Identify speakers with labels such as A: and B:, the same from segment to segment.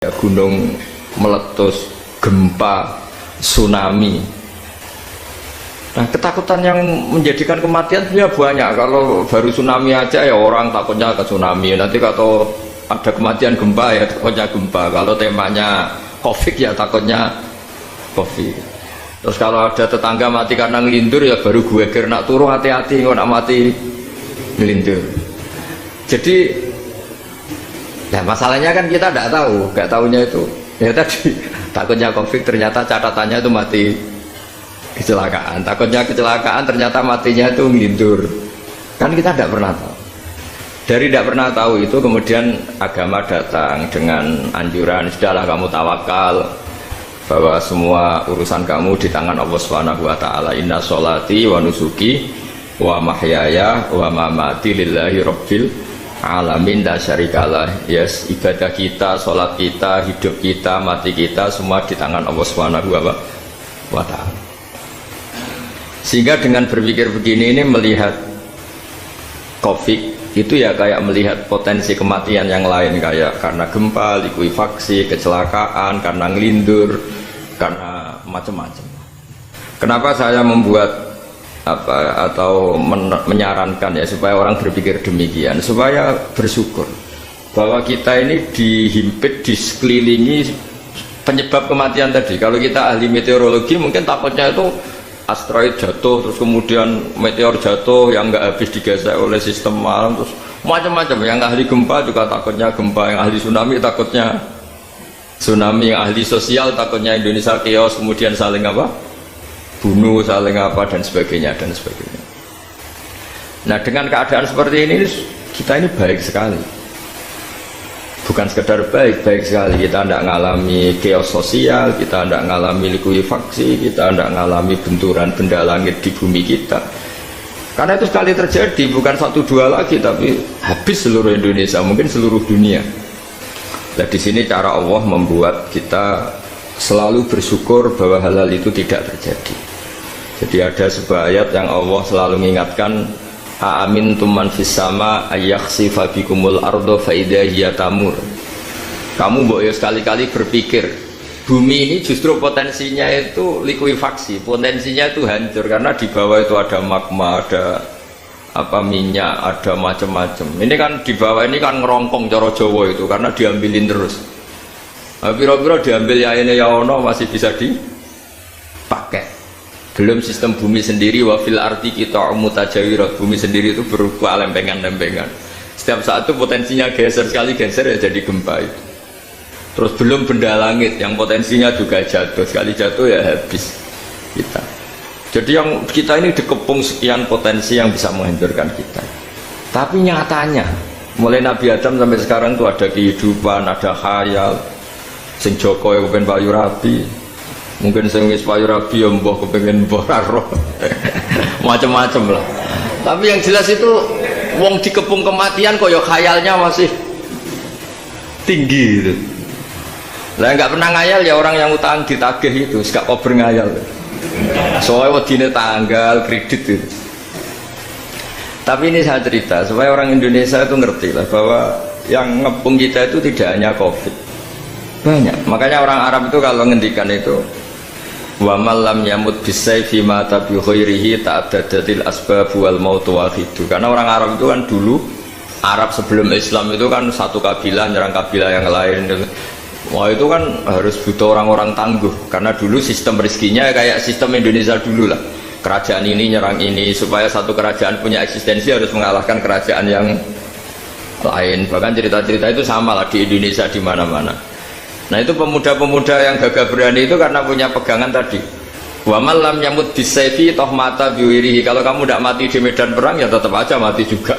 A: Ya, gunung meletus, gempa, tsunami. Nah, ketakutan yang menjadikan kematian sebenarnya banyak. Kalau baru tsunami aja ya orang takutnya ke tsunami. Nanti kalau ada kematian gempa ya takutnya gempa. Kalau temanya COVID ya takutnya COVID. Terus kalau ada tetangga mati karena ngelindur ya baru gue nak turu hati-hati kok nak mati ngelindur. Jadi ya masalahnya kan kita tidak tahu, nggak tahunya itu ya tadi takutnya COVID ternyata catatannya itu mati kecelakaan, takutnya kecelakaan ternyata matinya itu ngelindur, kan kita tidak pernah tahu. Dari tidak pernah tahu itu kemudian agama datang dengan anjuran sudahlah kamu tawakal bahwa semua urusan kamu di tangan Allah Subhanahu wa taala. Inna sholati wa nusuki wa mahyaya wa mamati lillahi rabbil alamin la syarikalah. Yes, ibadah kita, sholat kita, hidup kita, mati kita semua di tangan Allah Subhanahu wa taala. Sehingga dengan berpikir begini ini melihat COVID itu ya kayak melihat potensi kematian yang lain, kayak karena gempa, likuifaksi, kecelakaan, karena ngelindur, karena macam-macam. Kenapa saya membuat atau menyarankan ya supaya orang berpikir demikian, supaya bersyukur bahwa kita ini dihimpit, disekelilingi penyebab kematian tadi. Kalau kita ahli meteorologi mungkin takutnya itu asteroid jatuh, terus kemudian meteor jatuh yang nggak habis digesek oleh sistem alam, terus macam-macam. Yang ahli gempa juga takutnya gempa, yang ahli tsunami takutnya tsunami, yang ahli sosial takutnya Indonesia chaos, kemudian saling bunuh, saling dan sebagainya dan sebagainya. Nah, dengan keadaan seperti ini kita ini baik sekali, bukan sekedar baik sekali. Kita tidak mengalami chaos sosial, kita tidak mengalami likuifaksi, kita tidak mengalami benturan benda langit di bumi kita. Karena itu sekali terjadi bukan 1-2 lagi, tapi habis seluruh Indonesia, mungkin seluruh dunia. Nah, di sini cara Allah membuat kita selalu bersyukur bahwa hal-hal itu tidak terjadi. Jadi ada sebuah ayat yang Allah selalu mengingatkan, a'amintum man fis sama ayakhsifa bikumul ardo fa idza hiya tamur. Kamu mbok ya sekali-kali berpikir bumi ini justru potensinya itu likuifaksi, potensinya itu hancur karena di bawah itu ada magma, ada minyak, ada macam-macam. Ini kan di bawah ini kan ngerongkong cara Jawa itu karena diambilin terus. Piro-piro diambil ya ini ya ono masih bisa dipakai. Belum sistem bumi sendiri, wafil arti kita mutajawirat, bumi sendiri itu berupa lempengan-lempengan. Setiap saat itu potensinya geser, sekali geser ya jadi gempa itu. Terus belum benda langit yang potensinya juga jatuh, sekali jatuh ya habis kita. Jadi yang kita ini dikepung sekian potensi yang bisa menghancurkan kita. Tapi nyatanya mulai Nabi Adam sampai sekarang tuh ada kehidupan, ada khayal. Sing Joko ya kepengen payu rabi, mungkin sing wis payu rabi ya mbah kepengen mbah roh. Macam-macam lah. Tapi yang jelas itu wong dikepung kematian kok ya khayalnya masih tinggi gitu. Lah nggak pernah ngayal ya orang yang utang ditagih itu, gak kober ngayal. Soalnya wedine tanggal kredit itu. Tapi ini saya cerita supaya orang Indonesia itu ngerti lah bahwa yang ngepung kita itu tidak hanya COVID. Banyak. Makanya orang Arab itu kalau ngendikan itu wa malam yamut bisayfi mata bi khairihi ta'addadatil asbab wal maut wahidu. Karena orang Arab itu kan dulu, Arab sebelum Islam itu kan satu kabilah nyerang kabilah yang lain. Wah, itu kan harus butuh orang-orang tangguh karena dulu sistem rezekinya kayak sistem Indonesia dulu lah. Kerajaan ini nyerang ini, supaya satu kerajaan punya eksistensi harus mengalahkan kerajaan yang lain. Bahkan cerita-cerita itu sama lah di Indonesia di mana-mana. Nah, itu pemuda-pemuda yang gagah berani itu karena punya pegangan tadi. Wa malam yamut bisayfi toh mata biwirihi. Kalau kamu tidak mati di medan perang ya tetap aja mati juga.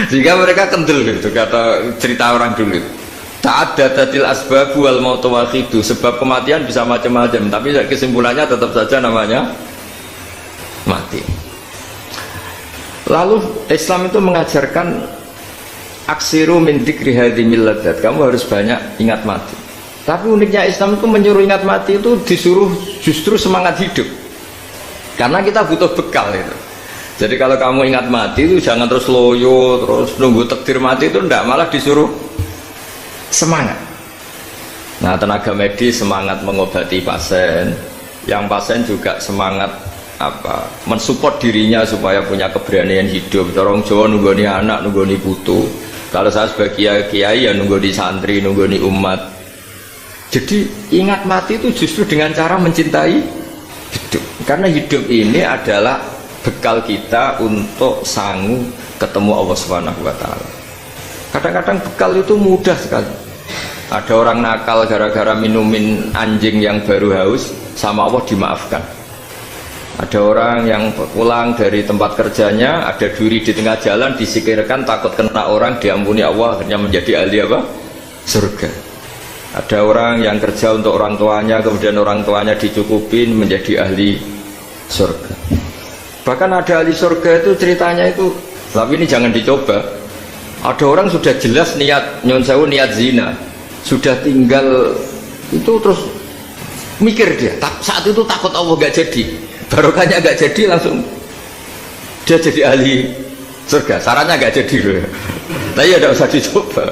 A: Sehingga mereka kendel gitu, kata cerita orang dulu. Ta'addadatil asbab wal maut wahidu. Sebab kematian bisa macam-macam, tapi kesimpulannya tetap saja namanya mati. Lalu Islam itu mengajarkan aksiru min dzikri hadhimil ladzat. Kamu harus banyak ingat mati. Tapi uniknya Islam itu menyuruh ingat mati itu disuruh justru semangat hidup. Karena kita butuh bekal itu. Jadi kalau kamu ingat mati itu jangan terus loyo, terus nunggu takdir mati itu enggak, malah disuruh semangat. Nah, tenaga medis semangat mengobati pasien, yang pasien juga semangat mensupport dirinya supaya punya keberanian hidup. Orang Jawa nunggoni anak, nunggoni putu. Kalau saya sebagai kiai ya nunggoni santri, nunggoni umat. Jadi ingat mati itu justru dengan cara mencintai hidup. Karena hidup ini adalah bekal kita untuk sanggup ketemu Allah Subhanahu wa taala. Kadang-kadang bekal itu mudah sekali. Ada orang nakal gara-gara minumin anjing yang baru haus, sama Allah dimaafkan. Ada orang yang pulang dari tempat kerjanya, ada duri di tengah jalan, disikirkan takut kena orang, diampuni Allah, akhirnya menjadi ahli apa? Surga. Ada orang yang kerja untuk orang tuanya, kemudian orang tuanya dicukupin menjadi ahli surga. Bahkan ada ahli surga itu ceritanya itu, tapi ini jangan dicoba. Ada orang sudah jelas niat, nyon sewu niat zina, sudah tinggal itu terus mikir dia, saat itu takut Allah gak jadi, barokahnya gak jadi, langsung dia jadi ahli surga. Sarannya gak jadi loh, tapi ya tidak usah dicoba.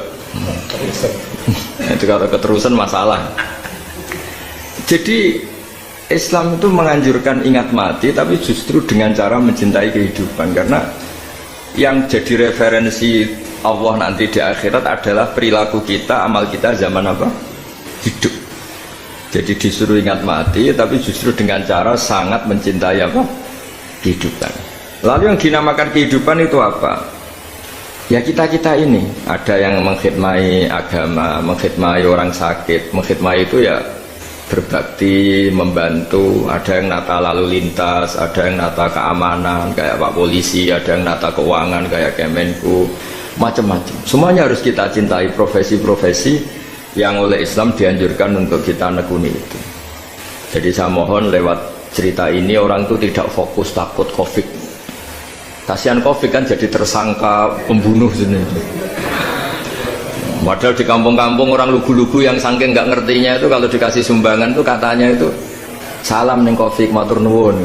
A: Itu kalau keterusan masalah. Jadi Islam itu menganjurkan ingat mati, tapi justru dengan cara mencintai kehidupan. Karena yang jadi referensi Allah nanti di akhirat adalah perilaku kita, amal kita zaman apa? Hidup. Jadi disuruh ingat mati, tapi justru dengan cara sangat mencintai apa? Kehidupan. Lalu yang dinamakan kehidupan itu apa? Ya kita-kita ini. Ada yang mengkhidmati agama, mengkhidmati orang sakit. Mengkhidmati itu ya berbakti, membantu. Ada yang nata lalu lintas, ada yang nata keamanan kayak Pak Polisi, ada yang nata keuangan kayak Kemenku, macam-macam. Semuanya harus kita cintai, profesi-profesi yang oleh Islam dianjurkan untuk kita nekuni itu. Jadi saya mohon lewat cerita ini orang itu tidak fokus takut COVID. Kasihan COVID kan jadi tersangka pembunuh sini. Padahal di kampung-kampung orang lugu-lugu yang saking nggak ngertinya itu kalau dikasih sumbangan tuh katanya itu salam ning COVID matur nuwun.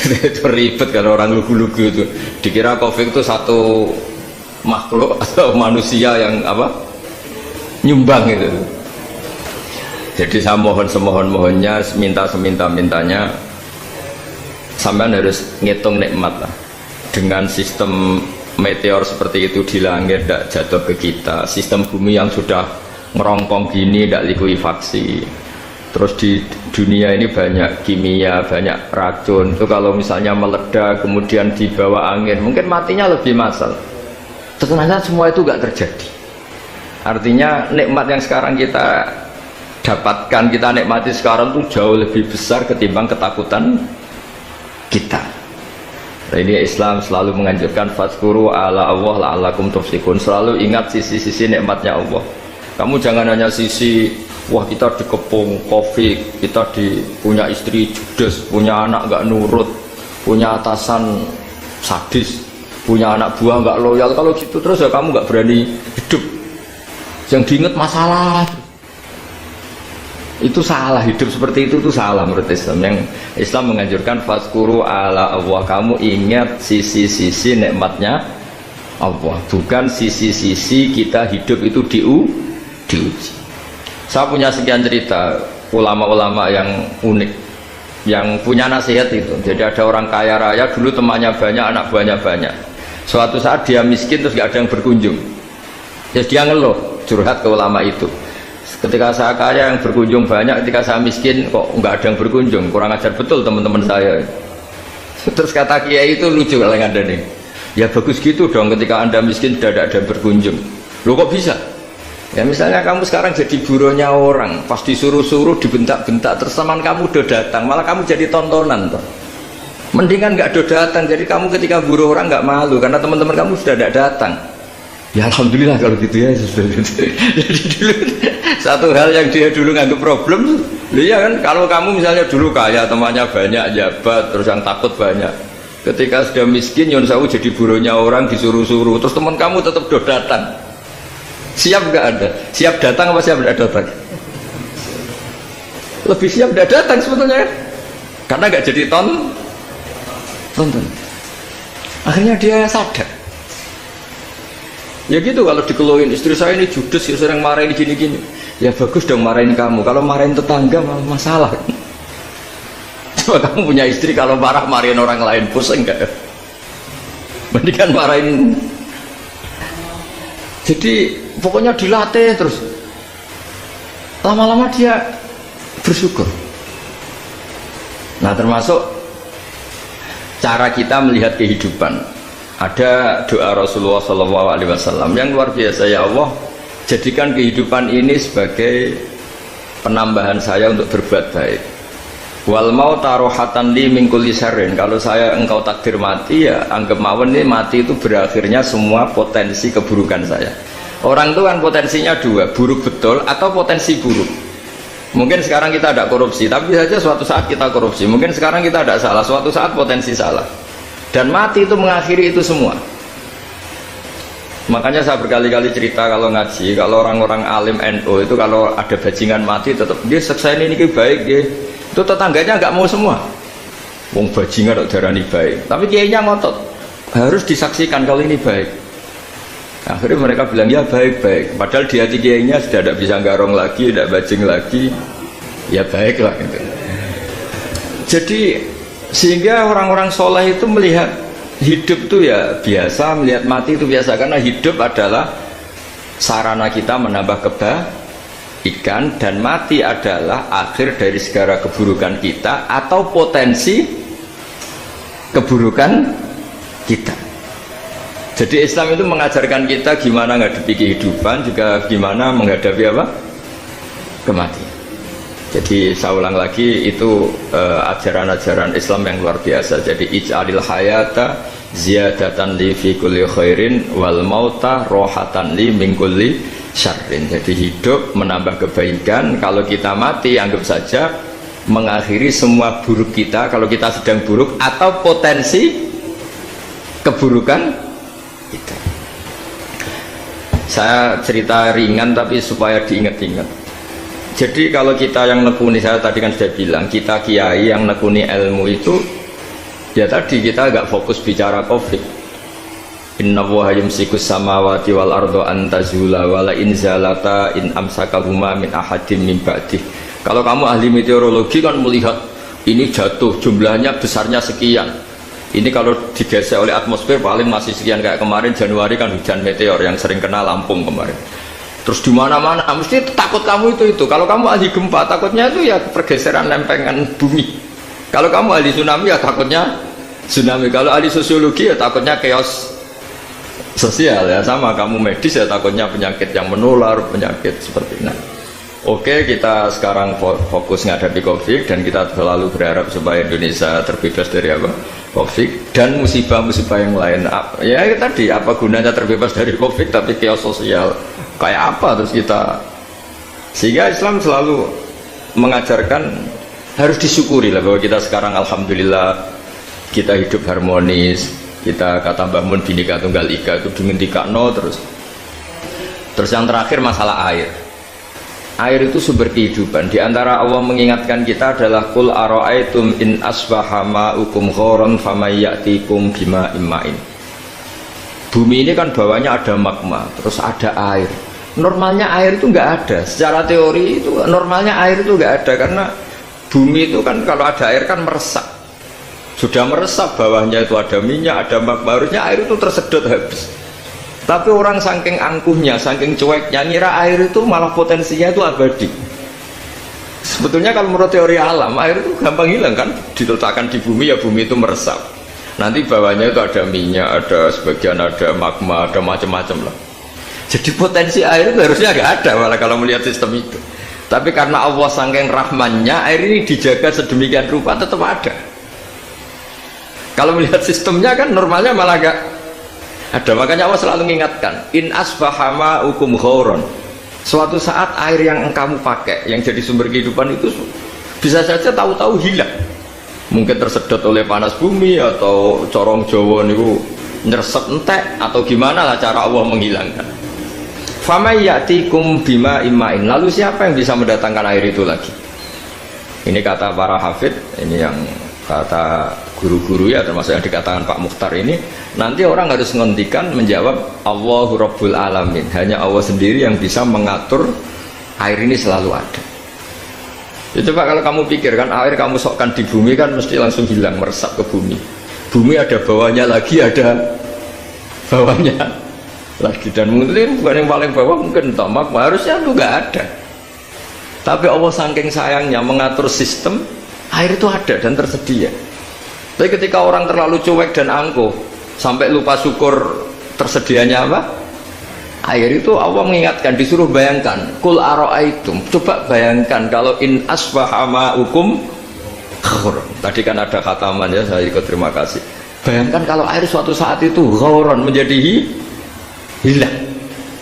A: Itu ribet kalau orang lugu-lugu itu dikira COVID itu satu makhluk atau manusia yang apa nyumbang itu. Jadi saya mohon semohon-mohonnya, minta seminta-mintanya, sampean harus ngitung nikmat lah. Dengan sistem meteor seperti itu di langit tidak jatuh ke kita, sistem bumi yang sudah ngerongkong gini tidak likuifaksi, terus di dunia ini banyak kimia, banyak racun itu kalau misalnya meledak kemudian dibawa angin mungkin matinya lebih massal. Ternyata semua itu gak terjadi. Artinya nikmat yang sekarang kita dapatkan, kita nikmati sekarang itu jauh lebih besar ketimbang ketakutan kita. Nah, ini Islam selalu menganjurkan fadzkuru ala Allah la'allakum tuflihun. Selalu ingat sisi-sisi nikmatnya Allah. Kamu jangan hanya sisi wah kita dikepung COVID, kita punya istri judes, punya anak nggak nurut, punya atasan sadis, punya anak buah nggak loyal. Kalau gitu terus ya kamu nggak berani hidup. Yang diingat masalah itu salah, hidup seperti itu salah menurut Islam. Yang Islam menganjurkan fadzkuru ala Allah, kamu ingat sisi-sisi nikmatnya Allah, bukan sisi-sisi kita hidup itu diuji. Saya punya sekian cerita ulama-ulama yang unik yang punya nasihat itu. Jadi ada orang kaya raya dulu temannya banyak, anak buahnya banyak. Suatu saat dia miskin terus gak ada yang berkunjung. Jadi dia ngeluh, curhat ke ulama itu. Ketika saya kaya yang berkunjung banyak, ketika saya miskin kok nggak ada yang berkunjung, kurang ajar betul teman-teman saya. Terus kata kiai itu lucu kalau ada nih, ya bagus gitu dong ketika anda miskin sudah ada yang berkunjung. Loh kok bisa? Ya misalnya kamu sekarang jadi buruhnya orang, pas disuruh-suruh dibentak-bentak, terus teman kamu udah datang, malah kamu jadi tontonan toh. Mendingan nggak udah datang, jadi kamu ketika buruh orang nggak malu karena teman-teman kamu sudah tidak datang. Ya alhamdulillah kalau gitu ya. Jadi dulu satu hal yang dia dulu nganggap problem, ya kan kalau kamu misalnya dulu kaya, temannya banyak, jabat, terus yang takut banyak. Ketika sudah miskin, yon sawu jadi buruhnya orang disuruh-suruh, terus teman kamu tetap udah datang. Siap nggak ada? Siap datang apa siap tidak datang? Lebih siap tidak datang sebetulnya, karena nggak jadi tonton. Akhirnya dia sadar. Ya gitu kalau dikeluhin istri saya ini judes, ya sering marahin gini-gini. Ya bagus dong marahin kamu, kalau marahin tetangga masalah. Coba kamu punya istri kalau marah marahin orang lain, pusing enggak? Mendingan marahin. Jadi pokoknya dilatih terus. Lama-lama dia bersyukur. Nah, termasuk cara kita melihat kehidupan. Ada doa Rasulullah SAW yang luar biasa. Ya Allah, jadikan kehidupan ini sebagai penambahan saya untuk berbuat baik. Wal mauta rohatan li min kulli syarrin. Kalau saya engkau takdir mati, ya anggap mawon ini mati itu berakhirnya semua potensi keburukan saya. Orang itu kan potensinya dua, buruk betul atau potensi buruk. Mungkin sekarang kita ada korupsi, tapi saja suatu saat kita korupsi. Mungkin sekarang kita ada salah, suatu saat potensi salah. Dan mati itu mengakhiri itu semua. Makanya saya berkali-kali cerita kalau ngaji, kalau orang-orang alim NU itu kalau ada bajingan mati tetap dia seksain ini baik dia. Itu tetangganya nggak mau semua. Wong bajingan kok darani baik, tapi kiainya ngotot harus disaksikan kalau ini baik. Akhirnya mereka bilang ya baik-baik, padahal di hati kiainya sudah tidak bisa garong lagi, tidak bajing lagi, ya baiklah gitu. Jadi sehingga orang-orang soleh itu melihat hidup itu ya biasa, melihat mati itu biasa, karena hidup adalah sarana kita menambah kebaikan, dan mati adalah akhir dari segala keburukan kita atau potensi keburukan kita. Jadi Islam itu mengajarkan kita gimana menghadapi kehidupan, juga gimana menghadapi apa? Kematian. Jadi saya ulang lagi, itu ajaran-ajaran Islam yang luar biasa. Jadi ij'alil hayata ziyadatan li fi kulli khairin wal mauta rohatan li min kulli syarrin. Jadi hidup menambah kebaikan, kalau kita mati anggap saja mengakhiri semua buruk kita kalau kita sedang buruk atau potensi keburukan kita. Saya cerita ringan tapi supaya diingat-ingat. Jadi kalau kita yang nekuni, saya tadi kan sudah bilang, kita kiai yang nekuni ilmu itu ya tadi kita agak fokus bicara COVID. Inna Allaha yumsikus samawati wal ardo an tazula wala in zalata in amsakahuma min ahadin min ba'dih. Kalau kamu ahli meteorologi kan melihat ini jatuh jumlahnya besarnya sekian. Ini kalau digesek oleh atmosfer paling masih sekian, kayak kemarin Januari kan hujan meteor yang sering kena Lampung kemarin. Terus di mana-mana mesti takut kamu itu. Kalau kamu ahli gempa takutnya itu ya pergeseran lempengan bumi. Kalau kamu ahli tsunami ya takutnya tsunami. Kalau ahli sosiologi ya takutnya chaos sosial, ya sama kamu medis ya takutnya penyakit yang menular, penyakit seperti ini. Oke, kita sekarang fokus menghadapi COVID dan kita selalu berharap supaya Indonesia terbebas dari apa? COVID dan musibah-musibah yang lain. Ya tadi, apa gunanya terbebas dari COVID tapi chaos sosial kayak apa terus kita? Sehingga Islam selalu mengajarkan harus disyukuri lah bahwa kita sekarang alhamdulillah kita hidup harmonis. Kita kata Mbah Mun Bhinneka Tunggal Ika itu dingendikakno terus yang terakhir masalah air. Air itu sumber kehidupan. Di antara Allah mengingatkan kita adalah qul ara'aitum in asbaha ma'ukum ghoran famay ya'tikum bima'in ma'in. Bumi ini kan bawahnya ada magma, terus ada air. Normalnya air itu nggak ada. Secara teori itu normalnya air itu nggak ada, karena bumi itu kan kalau ada air kan meresap. Sudah meresap, bawahnya itu ada minyak, ada magma, harusnya air itu tersedot habis. Tapi orang saking angkuhnya, saking cueknya, ngira air itu malah potensinya itu abadi. Sebetulnya kalau menurut teori alam, air itu gampang hilang kan, diletakkan di bumi ya bumi itu meresap. Nanti bawahnya itu ada minyak, ada sebagian ada magma, ada macam-macam lah. Jadi potensi air itu harusnya nggak ada malah kalau melihat sistem itu. Tapi karena Allah saking rahmannya, air ini dijaga sedemikian rupa tetap ada. Kalau melihat sistemnya kan normalnya malah nggak ada. Makanya Allah selalu mengingatkan, in asbaha ma'ukum ghoron. Suatu saat air yang kamu pakai yang jadi sumber kehidupan itu bisa saja tahu-tahu hilang. Mungkin tersedot oleh panas bumi atau corong Jawa niku nyeresep entek atau gimana lah cara Allah menghilangkan. Famay ya'tikum bima'in ma'in. Lalu siapa yang bisa mendatangkan air itu lagi? Ini kata para hafid, ini yang kata guru-guru ya, termasuk yang dikatakan Pak Mukhtar ini, nanti orang harus menghentikan menjawab Allahu Rabbul Alamin, hanya Allah sendiri yang bisa mengatur air ini selalu ada. Ya, coba kalau kamu pikirkan air kamu sokkan di bumi kan mesti langsung hilang, meresap ke bumi. Bumi ada bawahnya lagi, ada bawahnya lagi, dan mungkin bukan yang paling bawah, mungkin tomak harusnya itu nggak ada. Tapi Allah saking sayangnya mengatur sistem air itu ada dan tersedia. Tapi ketika orang terlalu cuek dan angkuh sampai lupa syukur tersedianya apa? Air itu Allah mengingatkan, disuruh bayangkan, kul aro'aitum, coba bayangkan kalau in asbaha ma'ukum ghauron. Tadi kan ada khataman ya, saya ikut terima kasih. Bayangkan kalau air suatu saat itu ghauron, menjadi hilang.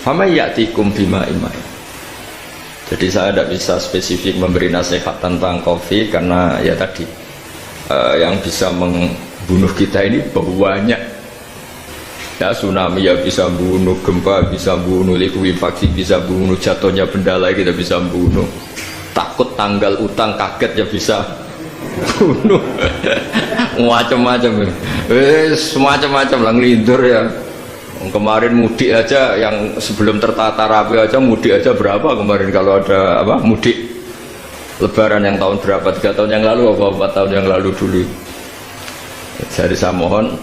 A: Fama ya'tikum bima'in ma'in. Jadi saya tidak bisa spesifik memberi nasihat tentang kopi karena ya tadi yang bisa membunuh kita ini banyak. Ya, tsunami ya bisa bunuh, gempa bisa bunuh, likuifaksi bisa bunuh, jatuhnya benda lain kita bisa bunuh, takut tanggal utang kaget ya bisa bunuh. Macam-macam, semacam-macam lah ngelindur ya. Kemarin mudik aja yang sebelum tertata rapi aja, mudik aja berapa kemarin, kalau ada apa mudik lebaran yang tahun berapa, 3 tahun yang lalu apa 4 tahun yang lalu dulu. Jadi saya mohon,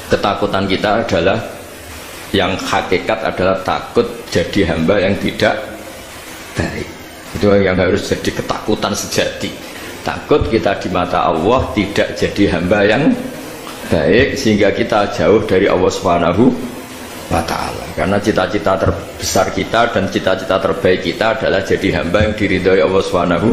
A: ketakutan kita adalah yang hakikat adalah takut jadi hamba yang tidak baik. Itu yang harus jadi ketakutan sejati. Takut kita di mata Allah tidak jadi hamba yang baik, sehingga kita jauh dari Allah Subhanahu wa ta'ala. Karena cita-cita terbesar kita dan cita-cita terbaik kita adalah jadi hamba yang diridhoi Allah Subhanahu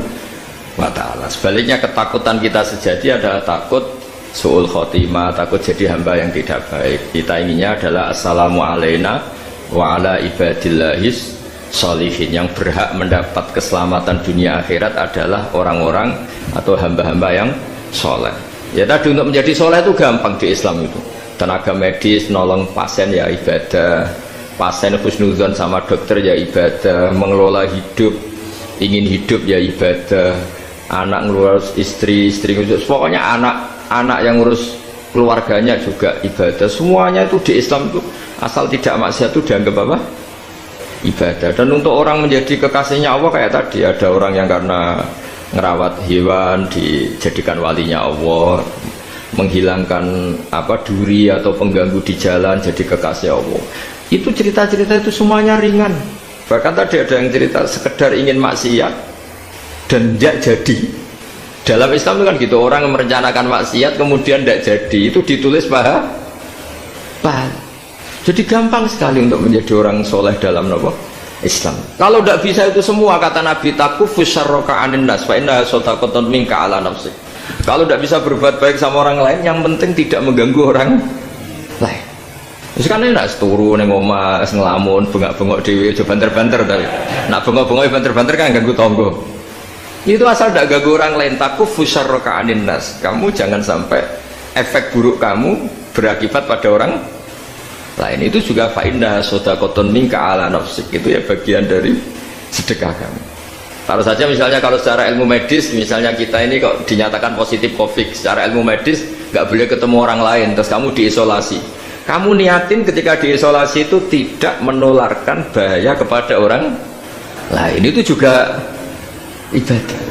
A: wa ta'ala. Sebaliknya ketakutan kita sejati adalah takut su'ul khotimah, takut jadi hamba yang tidak baik. Kita inginnya adalah assalamu alaina wa ala ibadillahis sholihin. Yang berhak mendapat keselamatan dunia akhirat adalah orang-orang atau hamba-hamba yang soleh. Ya tadi, untuk menjadi soleh itu gampang di Islam itu. Tenaga medis nolong pasien ya ibadah, pasien husnudzon sama dokter ya ibadah, mengelola hidup, ingin hidup ya ibadah, anak ngurus istri, istri ngurus, pokoknya anak yang ngurus keluarganya juga ibadah. Semuanya itu di Islam itu asal tidak maksiat itu dianggap apa? Ibadah. Dan untuk orang menjadi kekasihnya Allah kayak tadi, ada orang yang karena ngerawat hewan dijadikan walinya Allah, menghilangkan apa duri atau pengganggu di jalan jadi kekasih Allah. Itu cerita-cerita itu semuanya ringan. Bahkan tadi ada yang cerita sekedar ingin maksiat dan tidak jadi. Dalam Islam itu kan gitu, orang merencanakan maksiat kemudian tidak jadi, itu ditulis pahala. Jadi gampang sekali untuk menjadi orang soleh dalam Islam. Kalau tidak bisa itu semua, kata Nabi, takufus syarroka anin nas fa innaha shadaqatun minka ala nafsik. Kalau tidak bisa berbuat baik sama orang lain, yang penting tidak mengganggu orang lain. Terus kan ini tidak seturu nih ngomah ngelamun bengak-bengok dewi coba banter-banter, tapi nak bengok-bengok banter-banter kan ganggu tonggo. Itu asal tidak ganggu orang lain. Takufus syarroka anin nas, kamu jangan sampai efek buruk kamu berakibat pada orang lain. Itu juga fa'indah shadaqatun minka ala nafsik, itu ya bagian dari sedekah kamu. Taruh saja misalnya kalau secara ilmu medis, misalnya kita ini kok dinyatakan positif COVID, secara ilmu medis nggak boleh ketemu orang lain, terus kamu diisolasi. Kamu niatin ketika diisolasi itu tidak menularkan bahaya kepada orang lain, itu juga ibadah.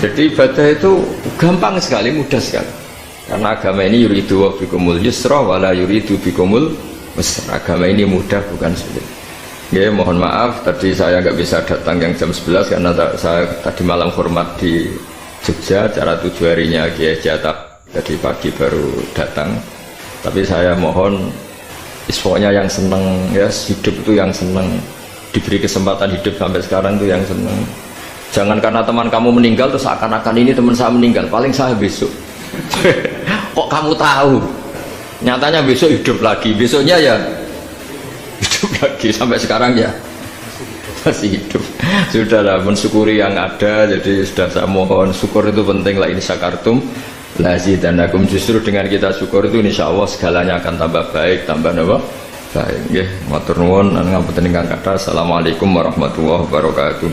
A: Jadi ibadah itu gampang sekali, mudah sekali. Karena agama ini yuridu wa bikumul yusra wala yuridu bikumul usra. Agama ini mudah, bukan sulit. Ya, mohon maaf tadi saya nggak bisa datang yang jam 11 karena saya tadi malam hormat di Jogja, acara 7 harinya Kiai Jatah. Tadi pagi baru datang. Tapi saya mohon pokoknya yang seneng ya, hidup itu yang seneng, diberi kesempatan hidup sampai sekarang itu yang seneng. Jangan karena teman kamu meninggal terus akan-akan ini teman saya meninggal, paling saya besok. Kok kamu tahu? Nyatanya besok hidup lagi, besoknya ya hidup lagi, sampai sekarang ya masih hidup. Sudahlah, mensyukuri yang ada. Jadi sudah saya mohon, syukur itu penting. La in syakartum lazidanakum. Justru dengan kita syukur itu insya Allah segalanya akan tambah baik, tambah baik. Matur nuwun, ngapunten ingkang kathah. Assalamualaikum warahmatullahi wabarakatuh.